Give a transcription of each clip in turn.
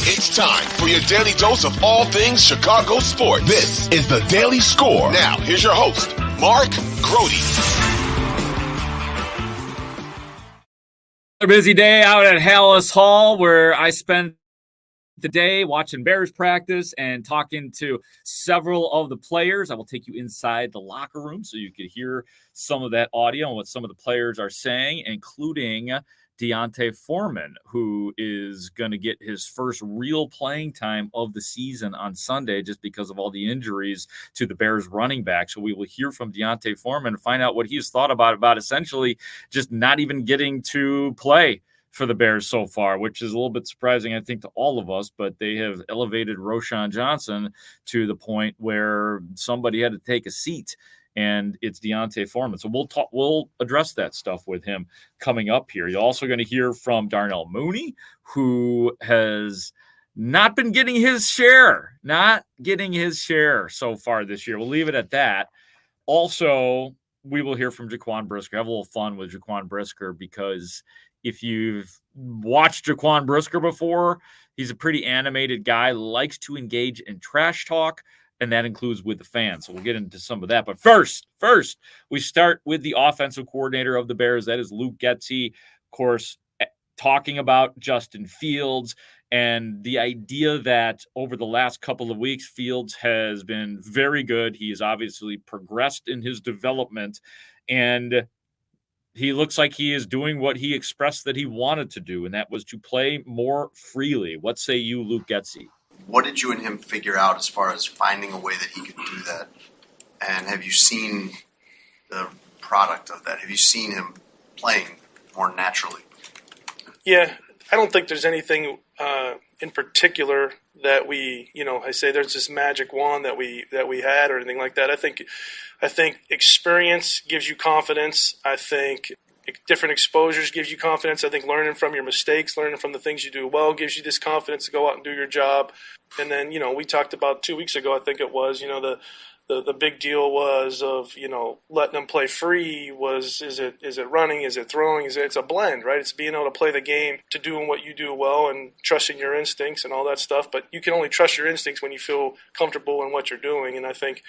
It's time for your daily dose of all things Chicago sports. This is the Daily Score. Now, here's your host, Mark Grote. A busy day out at Hallis Hall where I spent the day watching Bears practice and talking to several of the players. I will take you inside the locker room so you could hear some of that audio and what some of the players are saying, including D'Onta Foreman, who is going to get his first real playing time of the season on Sunday just because of all the injuries to the Bears running back. So we will hear from D'Onta Foreman and find out what he's thought about essentially just not even getting to play for the Bears so far, which is a little bit surprising, I think, to all of us, but they have elevated Roschon Johnson to the point where somebody had to take a seat, and it's D'Onta Foreman. So we'll address that stuff with him coming up here. You're also going to hear from Darnell Mooney, who has not been getting his share so far this year. We'll leave it at that. Also, we will hear from Jaquan Brisker. Have a little fun with Jaquan Brisker because if you've watched Jaquan Brisker before, he's a pretty animated guy, likes to engage in trash talk, and that includes with the fans. So we'll get into some of that. But first, we start with the offensive coordinator of the Bears. That is Luke Getsy, of course, talking about Justin Fields and the idea that over the last couple of weeks, Fields has been very good. He has obviously progressed in his development, and he looks like he is doing what he expressed that he wanted to do, and that was to play more freely. What say you, Luke Getsy? What did you and him figure out as far as finding a way that he could do that? And have you seen the product of that? Have you seen him playing more naturally? Yeah, I don't think there's anything in particular that I say there's this magic wand that we had or anything like that. I think experience gives you confidence. I think different exposures gives you confidence. I think learning from your mistakes, learning from the things you do well gives you this confidence to go out and do your job. And then, we talked about 2 weeks ago, I think it was, the big deal was of, letting them play free is it running? Is it throwing? It's a blend, right? It's being able to play the game to doing what you do well and trusting your instincts and all that stuff. But you can only trust your instincts when you feel comfortable in what you're doing. And I think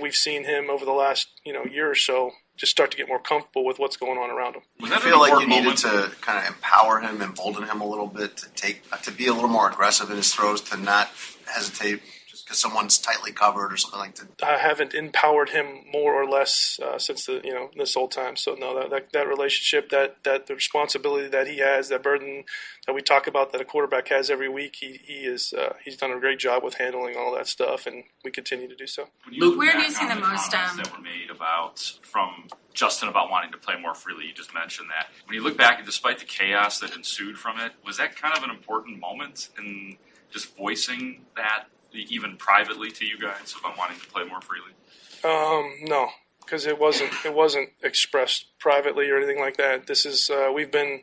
we've seen him over the last, year or so just start to get more comfortable with what's going on around him. Do you feel like you needed to kind of empower him, embolden him a little bit to be a little more aggressive in his throws, to not hesitate just because someone's tightly covered or something like that? I haven't empowered him more or less since this whole time. So no, that relationship, that the responsibility that he has, that burden that we talk about that a quarterback has every week, he's done a great job with handling all that stuff, and we continue to do so. Luke, where have you seen the most that were made from Justin about wanting to play more freely? You just mentioned that. When you look back, despite the chaos that ensued from it, was that kind of an important moment in just voicing that, even privately to you guys, about wanting to play more freely? No, because it wasn't expressed privately or anything like that. This is we've been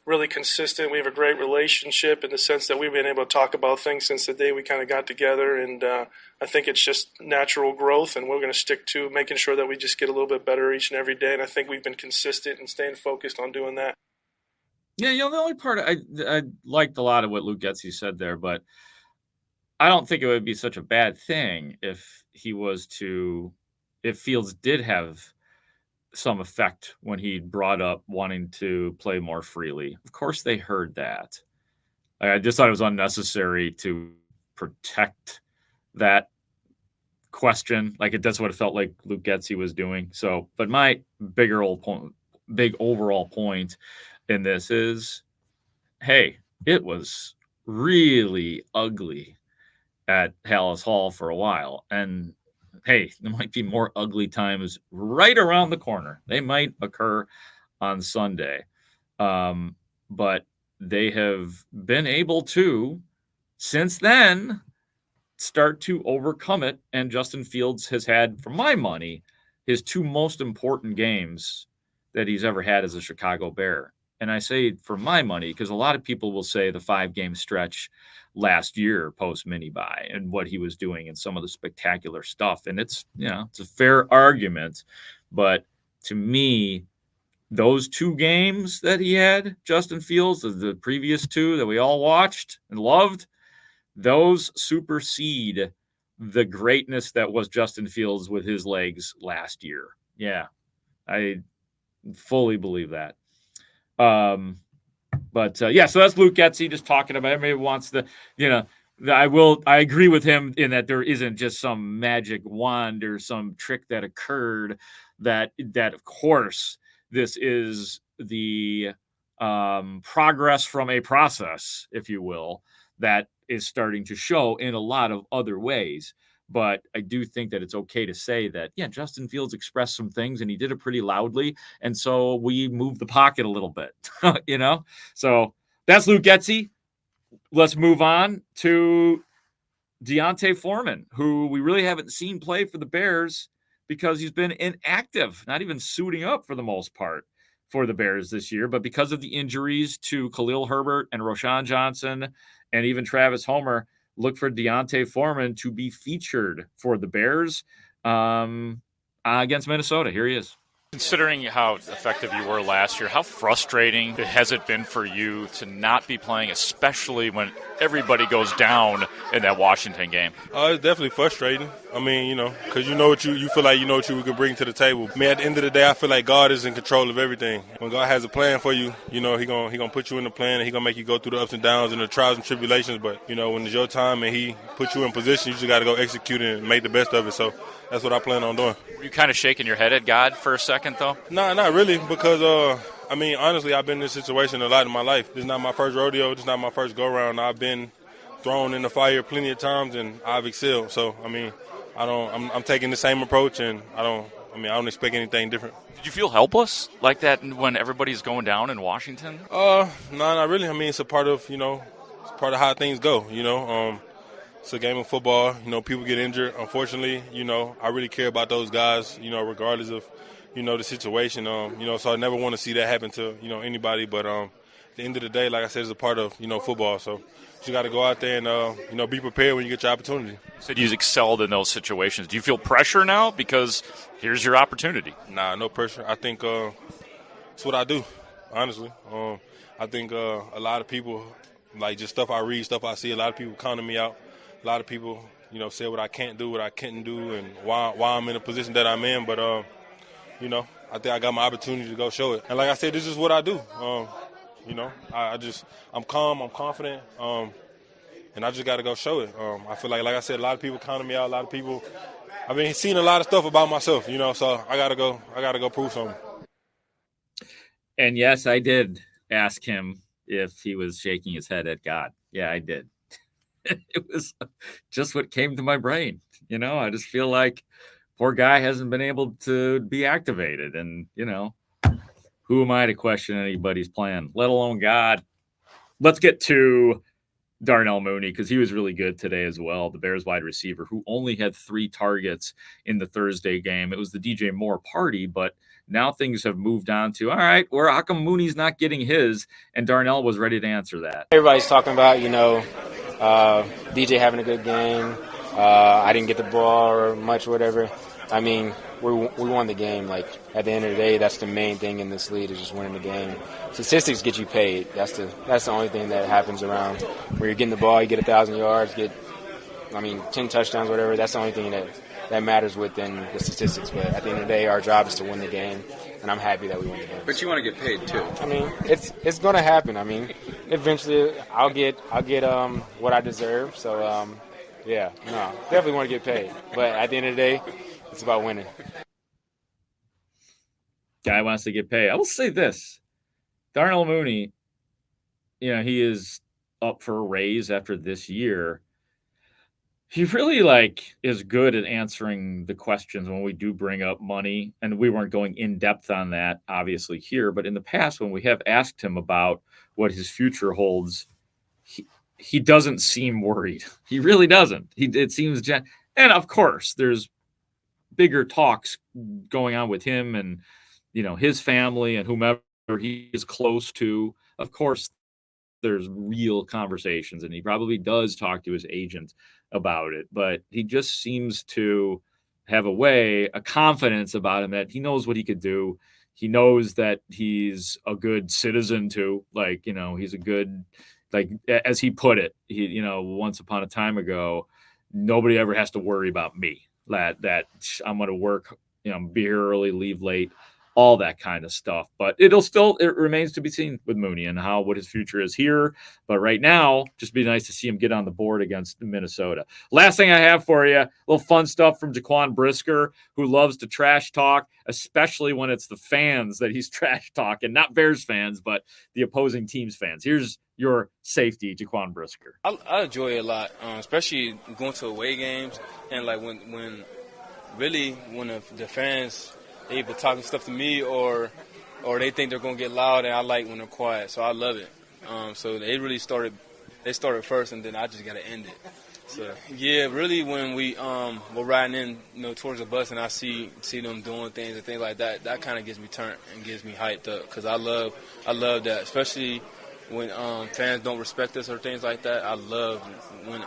really consistent. We have a great relationship in the sense that we've been able to talk about things since the day we kind of got together, and I think it's just natural growth, and we're going to stick to making sure that we just get a little bit better each and every day, and I think we've been consistent and staying focused on doing that. Yeah, the only part I liked a lot of what Luke Getsy said there, but I don't think it would be such a bad thing if Fields did have some effect when he brought up wanting to play more freely. Of course they heard that. I just thought it was unnecessary to protect that question. That's what it felt like Luke Getsy was doing. So, but my big overall point in this is, hey, it was really ugly at Hallis Hall for a while. And hey, there might be more ugly times right around the corner. They might occur on Sunday. But they have been able to, since then, start to overcome it. And Justin Fields has had, for my money, his two most important games that he's ever had as a Chicago Bear. And I say for my money because a lot of people will say the 5-game stretch last year post mini bye and what he was doing and some of the spectacular stuff. And it's a fair argument. But to me, those 2 games that he had, Justin Fields, the previous 2 that we all watched and loved, those supersede the greatness that was Justin Fields with his legs last year. Yeah, I fully believe that. But so that's Luke Getsy just talking about. Everybody wants I agree with him in that there isn't just some magic wand or some trick that occurred. That of course this is the progress from a process, if you will, that is starting to show in a lot of other ways. But I do think that it's okay to say that, yeah, Justin Fields expressed some things and he did it pretty loudly. And so we moved the pocket a little bit, So that's Luke Getsy. Let's move on to D'Onta Foreman, who we really haven't seen play for the Bears because he's been inactive, not even suiting up for the most part for the Bears this year. But because of the injuries to Khalil Herbert and Roshan Johnson and even Travis Homer, look for D'Onta Foreman to be featured for the Bears against Minnesota. Here he is. Considering how effective you were last year, how frustrating has it been for you to not be playing, especially when everybody goes down in that Washington game? It's definitely frustrating. I mean, because you feel like you know what you can bring to the table. I mean, at the end of the day, I feel like God is in control of everything. When God has a plan for you, He gonna put you in the plan, and He gonna make you go through the ups and downs and the trials and tribulations. But when it's your time and He puts you in position, you just got to go execute it and make the best of it. So that's what I plan on doing. Were you kind of shaking your head at God for a second, though? No, not really, because honestly, I've been in this situation a lot in my life. This is not my first rodeo. This is not my first go-round. I've been thrown in the fire plenty of times, and I've excelled. So, I'm taking the same approach, and I don't expect anything different. Did you feel helpless like that when everybody's going down in Washington? No, not really. It's a part of, it's part of how things go, It's a game of football. People get injured. Unfortunately, I really care about those guys, regardless of, the situation. So I never want to see that happen to, anybody. But at the end of the day, like I said, it's a part of, football. So you got to go out there and, be prepared when you get your opportunity. You said you excelled in those situations. Do you feel pressure now because here's your opportunity? Nah, no pressure. I think it's what I do, honestly. I think a lot of people, like just stuff I read, stuff I see, a lot of people counting me out. A lot of people, say what I can't do, what I couldn't do, and why I'm in the position that I'm in. But, I think I got my opportunity to go show it. And like I said, this is what I do. I'm calm, I'm confident, and I just got to go show it. I feel like I said, a lot of people counting me out. A lot of people, I've been seeing a lot of stuff about myself, so I got to go prove something. And yes, I did ask him if he was shaking his head at God. Yeah, I did. It was just what came to my brain. I just feel like poor guy hasn't been able to be activated. And, who am I to question anybody's plan, let alone God? Let's get to Darnell Mooney because he was really good today as well, the Bears wide receiver who only had 3 targets in the Thursday game. It was the DJ Moore party, but now things have moved on to, all right, how come Mooney's not getting his? And Darnell was ready to answer that. Everybody's talking about, DJ having a good game. I didn't get the ball or much, whatever. We won the game. Like, at the end of the day, that's the main thing in this league is just winning the game. Statistics get you paid. That's the only thing that happens around where you're getting the ball, you get 1,000 yards, 10 touchdowns, whatever. That's the only thing that matters within the statistics. But at the end of the day, our job is to win the game, and I'm happy that we win the game. But you want to get paid too. It's going to happen. Eventually I'll get what I deserve. So definitely want to get paid. But at the end of the day, it's about winning. Guy wants to get paid. I will say this. Darnell Mooney, he is up for a raise after this year. He really is good at answering the questions when we do bring up money. And we weren't going in depth on that, obviously, here. But in the past, when we have asked him about what his future holds, he doesn't seem worried. He really doesn't. It seems and of course, there's bigger talks going on with him and, his family and whomever he is close to. Of course, there's real conversations, and he probably does talk to his agent about it, but he just seems to have a confidence about him that he knows what he could do. He knows that he's a good citizen too. He's a good, like as he put it, once upon a time ago, nobody ever has to worry about me. That I'm going to work, be here early, leave late, all that kind of stuff. But it remains to be seen with Mooney and what his future is here. But right now, just be nice to see him get on the board against Minnesota. Last thing I have for you, a little fun stuff from Jaquan Brisker, who loves to trash talk, especially when it's the fans that he's trash talking, not Bears fans, but the opposing team's fans. Here's your safety, Jaquan Brisker. I enjoy it a lot, especially going to away games and like when the fans they either talking stuff to me or they think they're gonna get loud, and I like when they're quiet, so I love it. So they really started first, and then I just gotta end it. So yeah, really when we're riding in towards the bus and I see them doing things and things like that, that kind of gets me turned and gets me hyped up because I love that, especially when fans don't respect us or things like that. I love when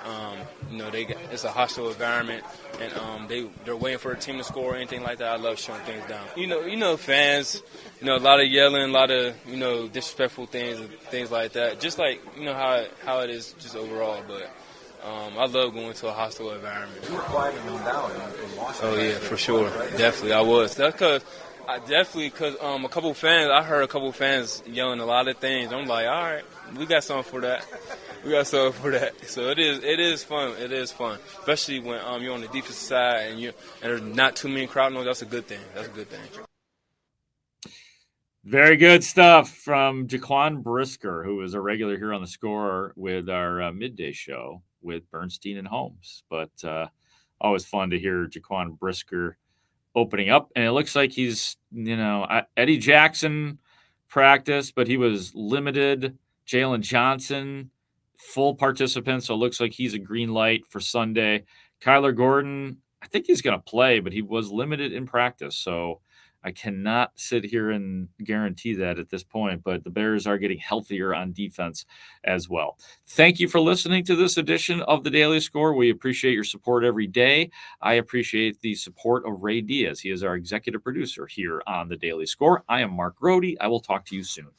it's a hostile environment and they're waiting for a team to score or anything like that. I love shutting things down. Fans, a lot of yelling, a lot of disrespectful things and things like that. Just like how it is just overall, but. I love going to a hostile environment. You were quieting them down in Washington. Oh yeah, for sure, definitely I was. That's because I heard a couple fans yelling a lot of things. I'm like, all right, we got something for that. So it is fun. It is fun, especially when you're on the defensive side and there's not too many crowd noise. That's a good thing. Very good stuff from Jaquan Brisker, who is a regular here on the Score with our midday show with Bernstein and Holmes. But always fun to hear Jaquan Brisker opening up. And it looks like he's, Eddie Jackson practice, but he was limited. Jalen Johnson, full participant. So it looks like he's a green light for Sunday. Kyler Gordon, I think he's going to play, but he was limited in practice. So I cannot sit here and guarantee that at this point, but the Bears are getting healthier on defense as well. Thank you for listening to this edition of the Daily Score. We appreciate your support every day. I appreciate the support of Ray Diaz. He is our executive producer here on the Daily Score. I am Mark Grote. I will talk to you soon.